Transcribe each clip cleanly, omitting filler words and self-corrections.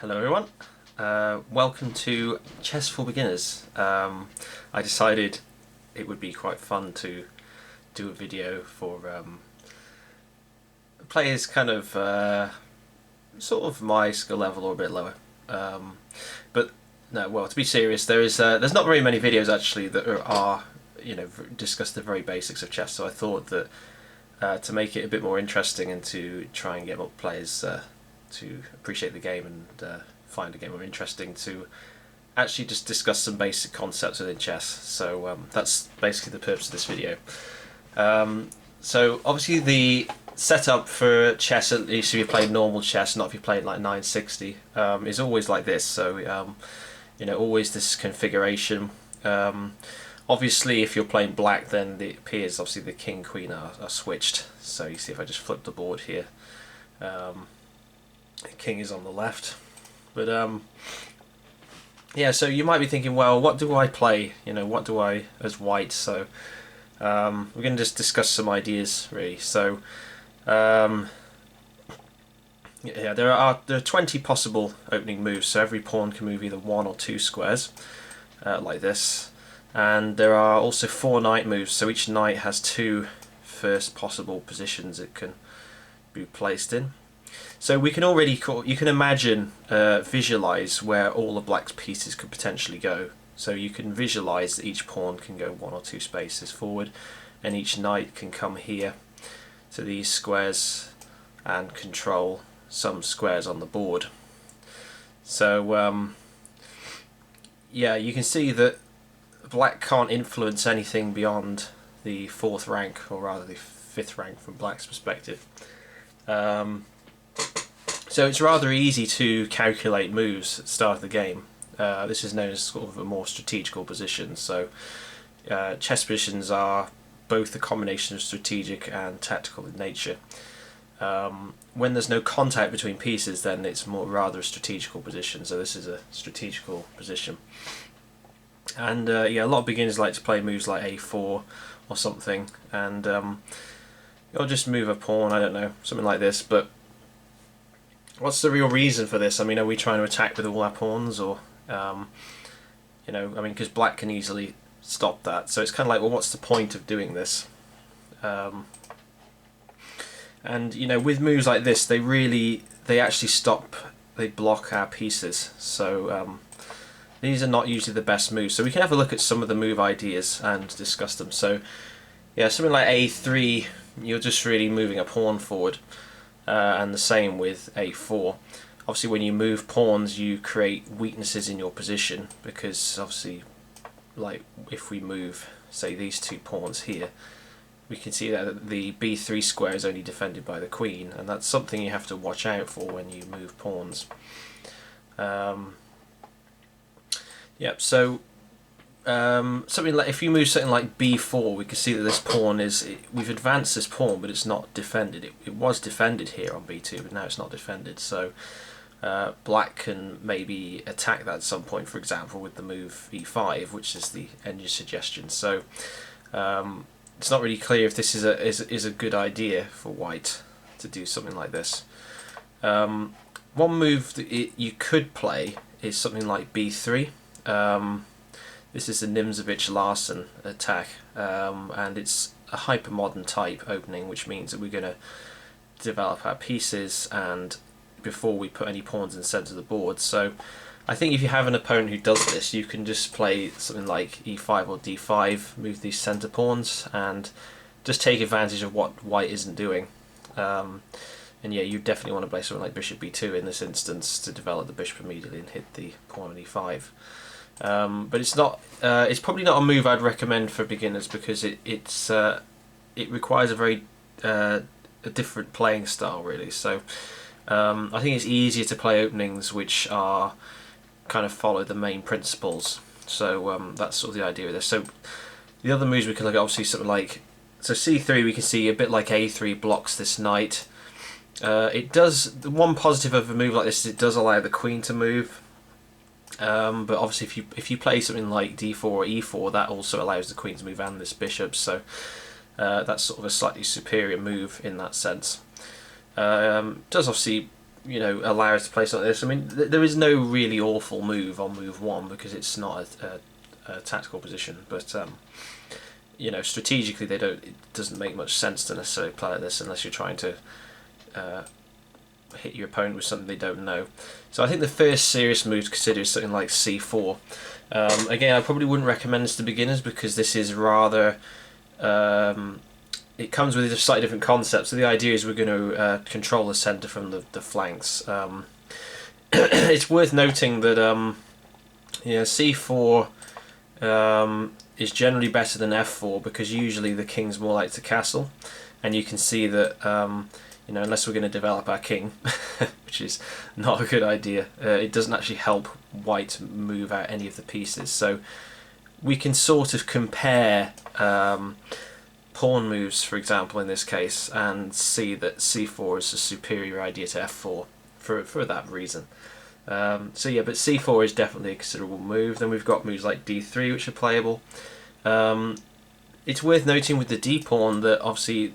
Hello everyone, welcome to Chess for Beginners. I decided it would be quite fun to do a video for players kind of sort of my skill level or a bit lower. But no, well, to be serious, there's not very many videos actually that are discuss the very basics of chess. So I thought that to make it a bit more interesting and to try and get more players to appreciate the game and find the game more interesting, to actually just discuss some basic concepts within chess. So that's basically the purpose of this video. So obviously the setup for chess, at least if you play normal chess, not if you play like 960, is always like this. So always this configuration. Obviously if you're playing black, then it appears obviously the king queen are switched. So you see if I just flip the board here, king is on the left. But yeah, so you might be thinking, well, what do I play? What do I as white? So we're going to just discuss some ideas really. So yeah, there are 20 possible opening moves. So every pawn can move either 1 or 2 squares, like this. And there are also 4 knight moves. So each knight has 2 first possible positions it can be placed in. So we can already you can imagine, visualize where all of black's pieces could potentially go. So you can visualize that each pawn can go 1 or 2 spaces forward, and each knight can come here to these squares and control some squares on the board. So yeah, you can see that black can't influence anything beyond the 4th rank, or rather the 5th rank from black's perspective. So it's rather easy to calculate moves at the start of the game. This is known as sort of a more strategical position. So chess positions are both a combination of strategic and tactical in nature. When there's no contact between pieces, then it's more rather a strategical position. So this is a strategical position. And yeah, a lot of beginners like to play moves like a4 or something, and you'll just move a pawn, I don't know, something like this. But what's the real reason for this? I mean, are we trying to attack with all our pawns, or because black can easily stop that. So it's kind of like, well, what's the point of doing this? And with moves like this, they actually stop, they block our pieces. So these are not usually the best moves. So we can have a look at some of the move ideas and discuss them. So yeah, something like a3, you're just really moving a pawn forward. And the same with a4. Obviously when you move pawns, you create weaknesses in your position, because obviously, like if we move, say, these 2 pawns here, we can see that the b3 square is only defended by the queen, and that's something you have to watch out for when you move pawns. Yep, so something like, if you move something like b4, we can see that this pawn we've advanced this pawn, but it's not defended. It was defended here on b2, but now it's not defended. So black can maybe attack that at some point, for example with the move e5, which is the engine suggestion. So it's not really clear if this is a good idea for white to do something like this. One move that you could play is something like b3. This is the Nimzovich-Larsen attack, and it's a hyper-modern type opening, which means that we're going to develop our pieces and before we put any pawns in the centre of the board. So I think if you have an opponent who does this, you can just play something like e5 or d5, move these centre pawns, and just take advantage of what white isn't doing. And yeah, you definitely want to play something like bishop b2 in this instance to develop the bishop immediately and hit the pawn on e5. But it's not. It's probably not a move I'd recommend for beginners, because it requires a very a different playing style really. So I think it's easier to play openings which are kind of follow the main principles. So that's sort of the idea of this. So the other moves we can look at, obviously something like, so c3, we can see a bit like a3 blocks this knight. It does, the one positive of a move like this is it does allow the queen to move. But obviously if you play something like d4 or e4, that also allows the queen to move and this bishop, so that's sort of a slightly superior move in that sense. Does obviously you know, allow us to play something like this. I mean, there is no really awful move on move 1 because it's not a tactical position, but you know, strategically it doesn't make much sense to necessarily play like this unless you're trying to hit your opponent with something they don't know. So I think the first serious move to consider is something like c4. Again, I probably wouldn't recommend this to beginners because this is rather it comes with a slightly different concept. So the idea is we're going to control the centre from the flanks. It's worth noting that yeah, c4 is generally better than f4 because usually the king's more like to castle, and you can see that you know, unless we're going to develop our king, which is not a good idea, it doesn't actually help white move out any of the pieces. So we can sort of compare pawn moves, for example, in this case, and see that c4 is a superior idea to f4 for that reason. So yeah, but c4 is definitely a considerable move. Then we've got moves like d3, which are playable. It's worth noting with the d pawn that obviously,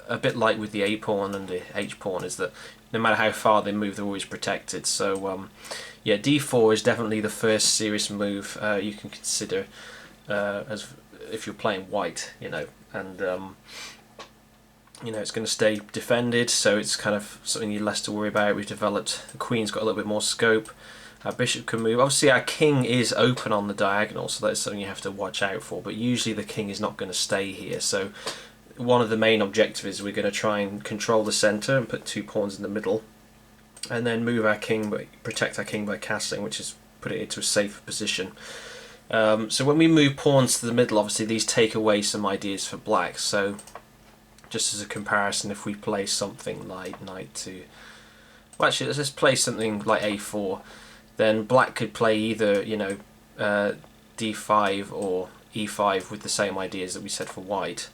a bit like with the a pawn and the h pawn, is that no matter how far they move, they're always protected. So yeah, d4 is definitely the first serious move you can consider as if you're playing white, you know, and you know, it's going to stay defended, so it's kind of something you're less to worry about. We've developed, the queen's got a little bit more scope. Our bishop can move. Obviously our king is open on the diagonal, so that's something you have to watch out for, but usually the king is not going to stay here. So one of the main objectives is we're going to try and control the centre and put 2 pawns in the middle, and then move our king, but protect our king by castling, which is put it into a safer position. So when we move pawns to the middle, obviously these take away some ideas for black. So just as a comparison, if we play something like knight to, well, actually let's just play something like a4, then black could play either, you know, d5 or e5 with the same ideas that we said for white.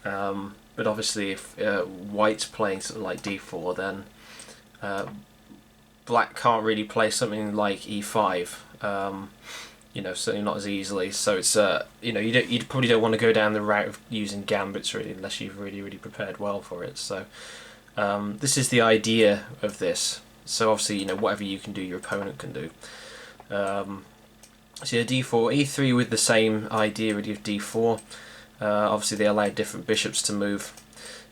But obviously if white's playing something like d4, then black can't really play something like e5, you know, certainly not as easily. So it's you know, you probably don't want to go down the route of using gambits really, unless you've really prepared well for it. So this is the idea of this. So obviously, you know, whatever you can do, your opponent can do. So yeah, d4, e3 with the same idea really of d4. Obviously they allow different bishops to move.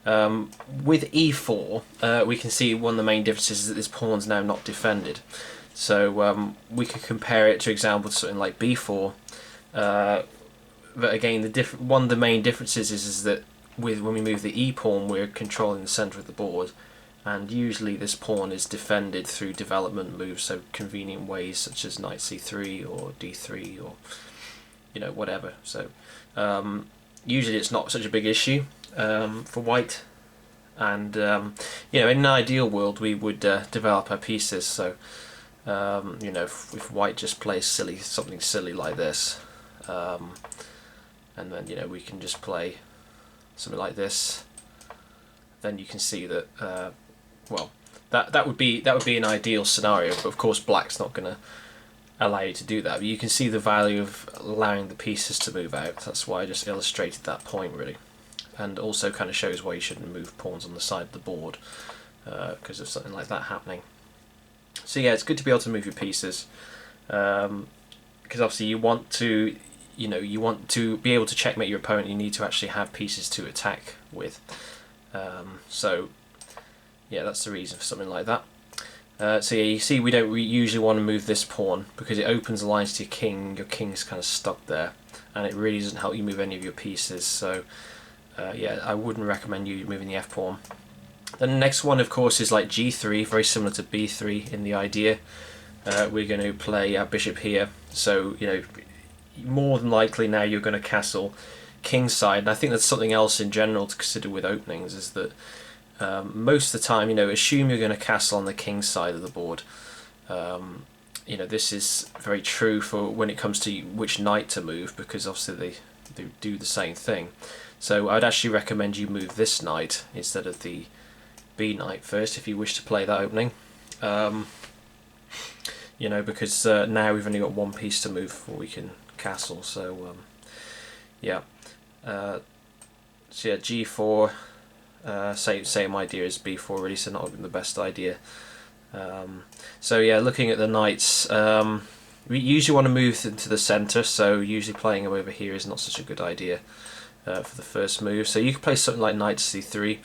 With e4, we can see one of the main differences is that this pawn's now not defended. So we could compare it to example to something like b4. But again, one of the main differences is that when we move the e pawn, we're controlling the centre of the board, and usually this pawn is defended through development moves, so convenient ways such as knight c3 or d3 or, you know, whatever. So usually it's not such a big issue for white, and you know, in an ideal world we would develop our pieces. So you know, if white just plays something silly like this, and then, you know, we can just play something like this, then you can see that well, that would be an ideal scenario, but of course black's not going to allow you to do that. But you can see the value of allowing the pieces to move out. That's why I just illustrated that point really, and also kind of shows why you shouldn't move pawns on the side of the board because of something like that happening. So yeah, it's good to be able to move your pieces because obviously you want to, you know, you want to be able to checkmate your opponent. You need to actually have pieces to attack with. So yeah, that's the reason for something like that. So yeah, you see we don't usually want to move this pawn because it opens the lines to your king. Your king's kind of stuck there, and it really doesn't help you move any of your pieces. So yeah, I wouldn't recommend you moving the f pawn. Then the next one, of course, is like g3, very similar to b3 in the idea. We're going to play our bishop here, so, you know, more than likely now you're going to castle kingside. And I think that's something else in general to consider with openings, is that most of the time, you know, assume you're going to castle on the king side of the board. You know, this is very true for when it comes to which knight to move, because obviously they do the same thing. So I'd actually recommend you move this knight instead of the b knight first if you wish to play that opening. You know, because now we've only got one piece to move before we can castle. So yeah, so yeah, g4, same idea as b4 really, so not the best idea. So yeah, looking at the knights, we usually want to move into the centre, so usually playing them over here is not such a good idea for the first move. So you could play something like knight c3.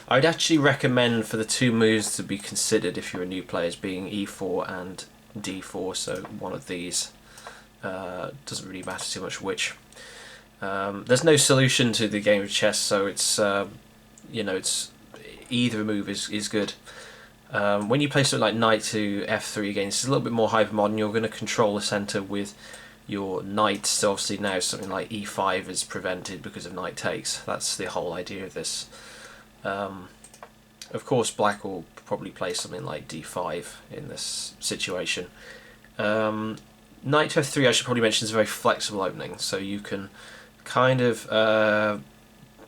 I would actually recommend for the two moves to be considered if you're a new player as being e4 and d4, so one of these. Doesn't really matter too much which. There's no solution to the game of chess, so it's it's either move is good. When you play something like knight to f3 again, it's a little bit more hypermodern. You're going to control the centre with your knight, so obviously now something like e5 is prevented because of knight takes. That's the whole idea of this. Of course, black will probably play something like d5 in this situation. Knight to f3, I should probably mention, is a very flexible opening, so you can kind of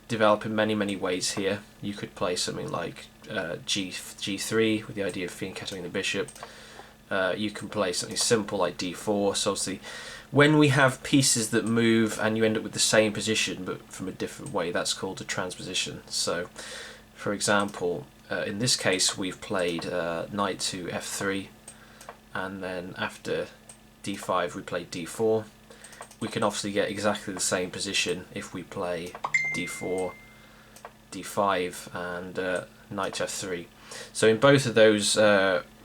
develop in many ways here. You could play something like g3 with the idea of fianchettoing the bishop. You can play something simple like d4. So obviously, when we have pieces that move and you end up with the same position but from a different way, that's called a transposition. So, for example, in this case, we've played knight to f3, and then after d5 we played d4. We can obviously get exactly the same position if we play d4, d5 and knight to f3. So in both of those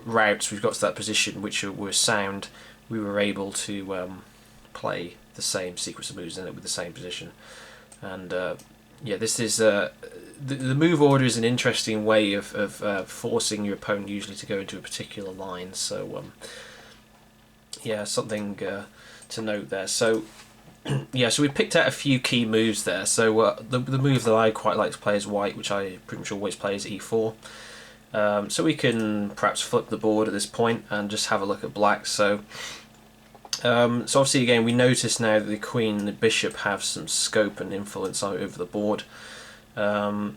routes we've got to that position which were sound. We were able to play the same sequence of moves in it with the same position. And yeah, this is the move order is an interesting way of forcing your opponent usually to go into a particular line. So yeah, something to note there. So yeah, so we picked out a few key moves there. So the move that I quite like to play as white, which I pretty much always play, is e4. So we can perhaps flip the board at this point and just have a look at black. So obviously again we notice now that the queen and the bishop have some scope and influence over the board. But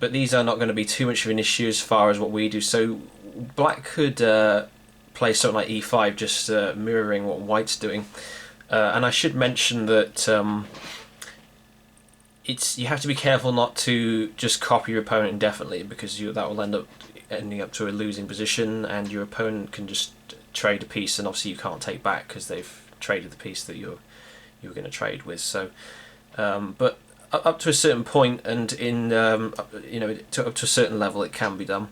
these are not going to be too much of an issue as far as what we do. So black could play something like e5, just mirroring what white's doing. And I should mention that you have to be careful not to just copy your opponent indefinitely, because that will ending up to a losing position, and your opponent can just trade a piece, and obviously you can't take back because they've traded the piece that you were going to trade with. So, but up to a certain point, and in up to a certain level, it can be done.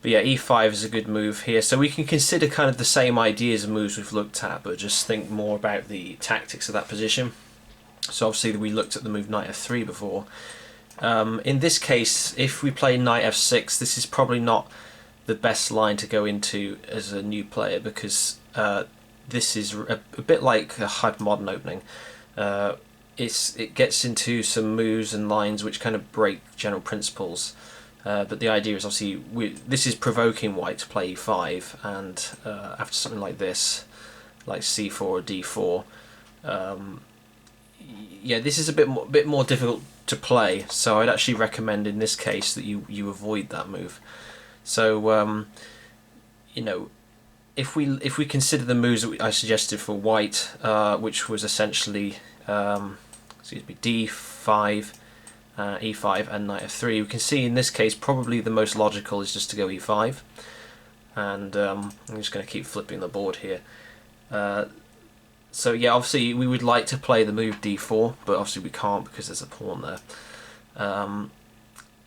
But yeah, e5 is a good move here. So we can consider kind of the same ideas and moves we've looked at, but just think more about the tactics of that position. So obviously we looked at the move knight f3 before. In this case, if we play knight f6, this is probably not the best line to go into as a new player, because this is a bit like a hypermodern opening. It gets into some moves and lines which kind of break general principles. But the idea is obviously this is provoking white to play e5, and after something like this, like c4 or d4, yeah, this is a bit more difficult to play. So I'd actually recommend in this case that you avoid that move. So if we consider the moves that I suggested for white, which was essentially d5. E5 and knight f3, we can see in this case probably the most logical is just to go e5, and I'm just going to keep flipping the board here. So yeah, obviously we would like to play the move d4, but obviously we can't because there's a pawn there.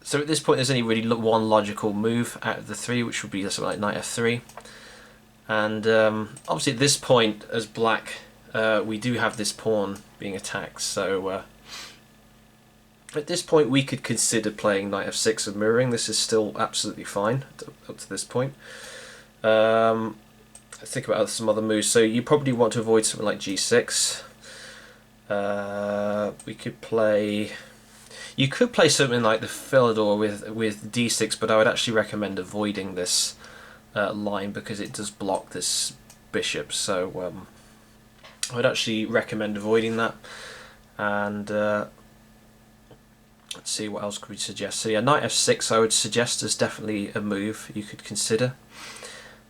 So at this point there's only really one logical move out of the three, which would be something like knight f3. And obviously at this point, as black, we do have this pawn being attacked, so at this point we could consider playing knight f6 and mirroring. This is still absolutely fine up to this point. Let's think about some other moves. So you probably want to avoid something like g6. You could play something like the Philidor with d6, but I would actually recommend avoiding this line because it does block this bishop. So I would actually recommend avoiding that. And let's see, what else could we suggest? So yeah, knight f6 I would suggest as definitely a move you could consider.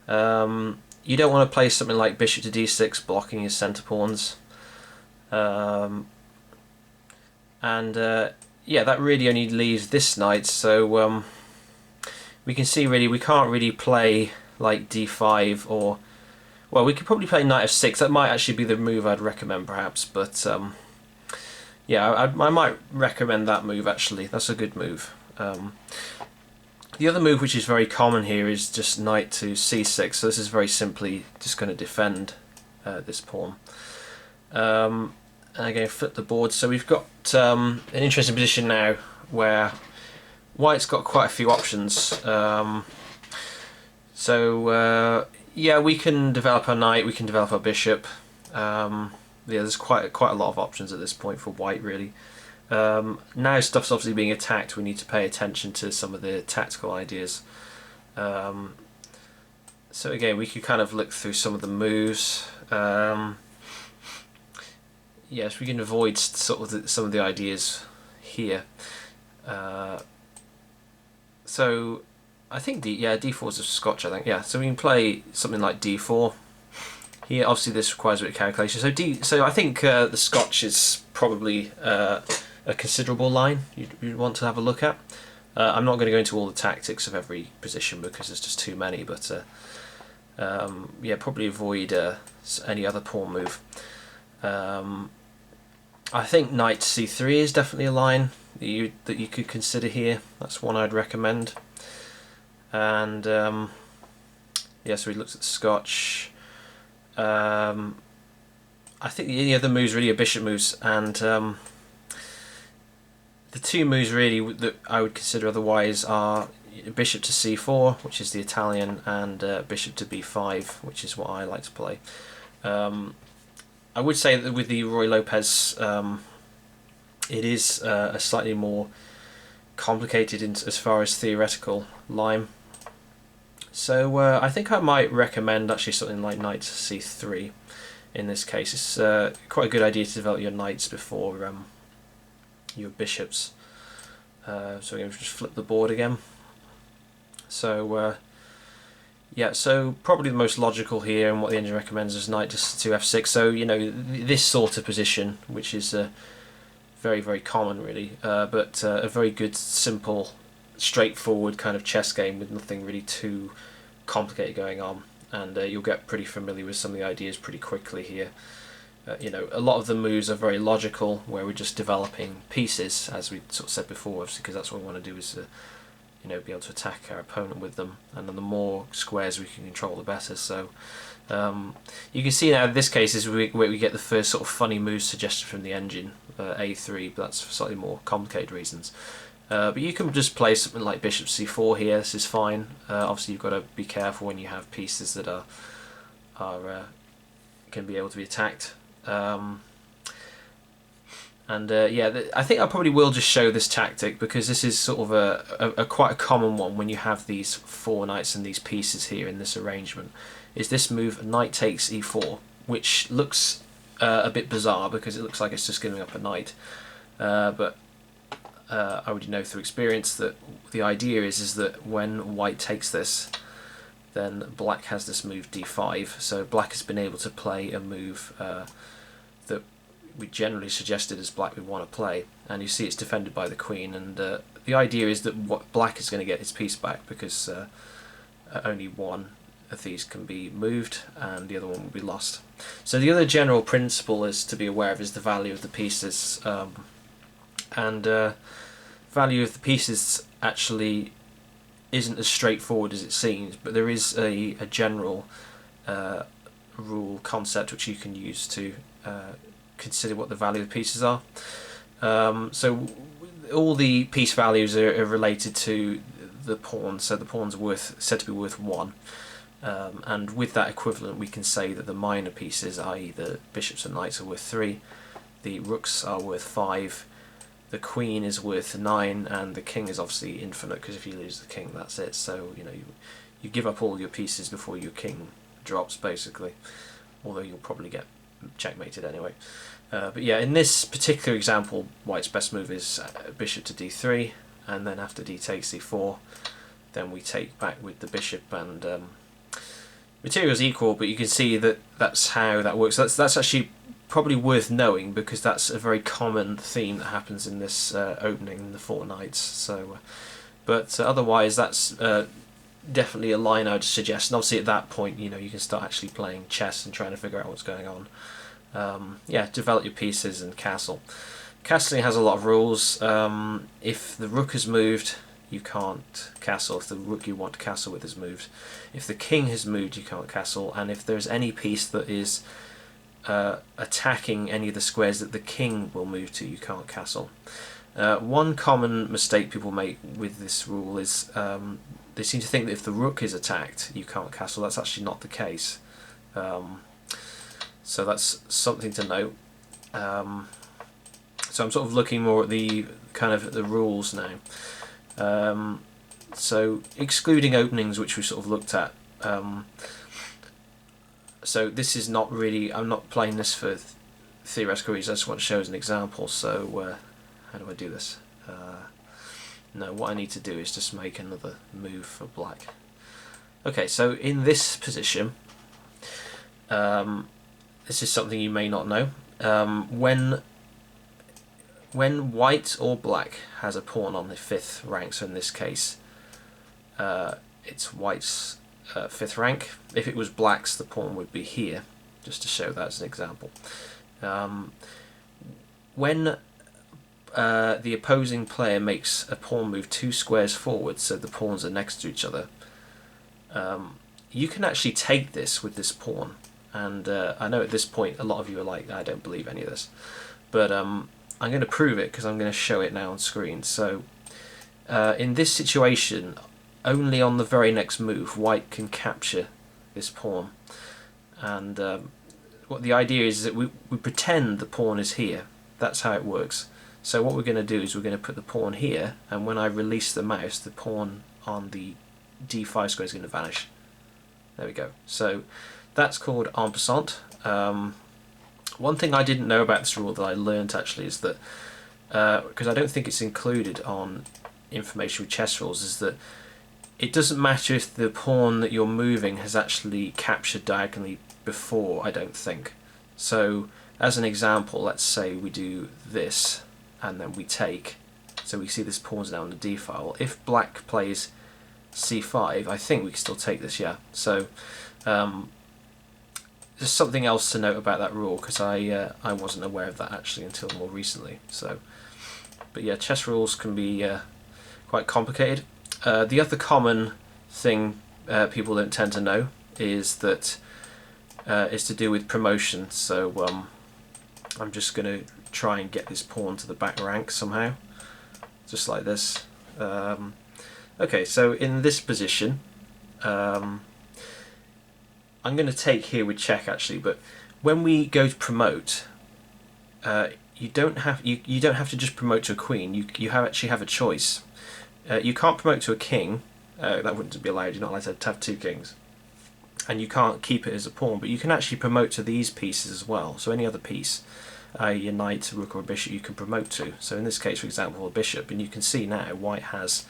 You don't want to play something like bishop to d6, blocking his centre pawns. Yeah, that really only leaves this knight, so we can see really we can't really play like d5 or, well, we could probably play knight f6. That might actually be the move I'd recommend perhaps, but yeah, I might recommend that move actually. That's a good move. The other move which is very common here is just knight to c6, so this is very simply just going to defend this pawn. And again, flip the board, so we've got an interesting position now where white's got quite a few options. Yeah, we can develop our knight, we can develop our bishop. Yeah, there's quite a lot of options at this point for white really. Now stuff's obviously being attacked, we need to pay attention to some of the tactical ideas. So again, we could kind of look through some of the moves. Yes, we can avoid sort of some of the ideas here. So I think d4 is a scotch, I think. Yeah, so we can play something like d4. Here, obviously, this requires a bit of calculation. So I think the scotch is probably a considerable line you'd want to have a look at. I'm not going to go into all the tactics of every position because there's just too many, but yeah, probably avoid any other pawn move. I think knight c3 is definitely a line that you could consider here. That's one I'd recommend. And yeah, so we looked at the scotch. I think the only other moves really are bishop moves, and the two moves really that I would consider otherwise are bishop to c4, which is the Italian, and bishop to b5, which is what I like to play. I would say that with the Ruy Lopez, it is a slightly more complicated as far as theoretical line. So I think I might recommend actually something like knight to c3 in this case. It's quite a good idea to develop your knights before your bishops. So I'm going to just flip the board again. So yeah, so probably the most logical here, and what the engine recommends is knight to f6. So you know, this sort of position, which is very, very common really, but a very good, simple, straightforward kind of chess game with nothing really too complicated going on, and you'll get pretty familiar with some of the ideas pretty quickly here. You know, a lot of the moves are very logical, where we're just developing pieces, as we sort of said before, obviously, because that's what we want to do is you know, be able to attack our opponent with them, and then the more squares we can control, the better. So you can see now in this case is where we get the first sort of funny move suggested from the engine, a3, but that's for slightly more complicated reasons. But you can just play something like bishop c4 here. This is fine. Obviously, you've got to be careful when you have pieces that are can be able to be attacked. Yeah, I think I probably will just show this tactic because this is sort of a quite a common one when you have these four knights and these pieces here in this arrangement. Is this move knight takes e4, which looks a bit bizarre because it looks like it's just giving up a knight, but I already know through experience that the idea is that when white takes this, then black has this move d5. So black has been able to play a move that we generally suggested as black would want to play, and you see it's defended by the queen, and the idea is that black is going to get his piece back because only one of these can be moved and the other one will be lost. So the other general principle is to be aware of is the value of the pieces, and value of the pieces actually isn't as straightforward as it seems, but there is a general rule concept which you can use to consider what the value of the pieces are. So all the piece values are related to the pawn, so the pawn's said to be worth 1, and with that equivalent we can say that the minor pieces, i.e. the bishops and knights, are worth 3, the rooks are worth 5, the queen is worth 9, and the king is obviously infinite because if you lose the king that's it. So you know, you give up all your pieces before your king drops basically, although you'll probably get checkmated anyway. But yeah, in this particular example, white's best move is bishop to d3, and then after d takes c4, then we take back with the bishop, and material's equal, but you can see that that's how that works. That's actually probably worth knowing because that's a very common theme that happens in this opening, the four knights. So But otherwise, that's definitely a line I would suggest. And obviously, at that point, you know, you can start actually playing chess and trying to figure out what's going on. Yeah, develop your pieces and castle. Castling has a lot of rules. If the rook has moved, you can't castle. If the rook you want to castle with has moved. If the king has moved, you can't castle. And if there's any piece that is attacking any of the squares that the king will move to, you can't castle. One common mistake people make with this rule is they seem to think that if the rook is attacked, you can't castle. That's actually not the case. So that's something to note. So I'm sort of looking more at the kind of the rules now. So excluding openings, which we sort of looked at. So this is not really, I'm not playing this for theoretical reasons, I just want to show as an example. So how do I do this? No, what I need to do is just make another move for black. Okay, so in this position, this is something you may not know. When white or black has a pawn on the 5th rank, so in this case it's white's 5th rank. If it was black's, the pawn would be here, just to show that as an example. When the opposing player makes a pawn move 2 squares forward, so the pawns are next to each other, you can actually take this with this pawn. And I know at this point a lot of you are like, I don't believe any of this, but I'm going to prove it because I'm going to show it now on screen. So in this situation, only on the very next move white can capture this pawn, and what the idea is that we pretend the pawn is here. That's how it works. So what we're going to do is we're going to put the pawn here, and when I release the mouse, the pawn on the d5 square is going to vanish. There we go. So that's called en passant. One thing I didn't know about this rule that I learned actually is that, because I don't think it's included on information with chess rules, is that it doesn't matter if the pawn that you're moving has actually captured diagonally before, I don't think. So as an example, let's say we do this and then we take, so we see this pawn's now on the d file. If black plays c5, I think we can still take this, yeah. So there's something else to note about that rule, because I wasn't aware of that actually until more recently. So, but yeah, chess rules can be quite complicated. The other common thing people don't tend to know is that is to do with promotion. So I'm just going to try and get this pawn to the back rank somehow, just like this. Okay, so in this position, I'm going to take here with check actually, but when we go to promote, you don't have to just promote to a queen. You actually have a choice. You can't promote to a king. That wouldn't be allowed. You're not allowed to have 2 kings, and you can't keep it as a pawn. But you can actually promote to these pieces as well. So any other piece, your knight, a rook, or a bishop, you can promote to. So in this case, for example, a bishop, and you can see now white has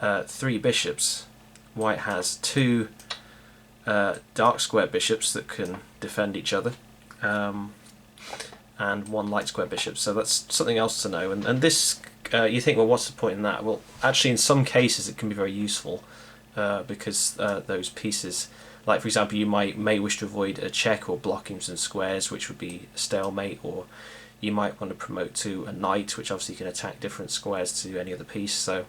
3 bishops. White has 2 dark square bishops that can defend each other, and 1 light square bishop. So that's something else to know. And this, you think, well, what's the point in that? Well, actually, in some cases, it can be very useful because those pieces, like for example, you may wish to avoid a check or blocking some squares, which would be a stalemate, or you might want to promote to a knight, which obviously can attack different squares to any other piece. So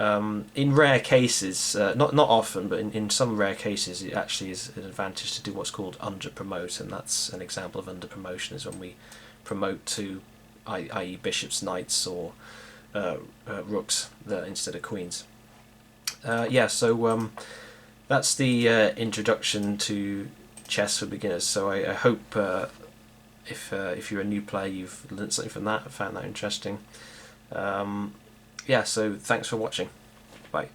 in rare cases, not often, but in some rare cases, it actually is an advantage to do what's called under promote, and that's an example of under promotion is when we promote to, i.e. bishops, knights, or rooks instead of queens. Yeah, so that's the introduction to chess for beginners. So I hope if you're a new player, you've learned something from that, found that interesting. Yeah, so thanks for watching. Bye.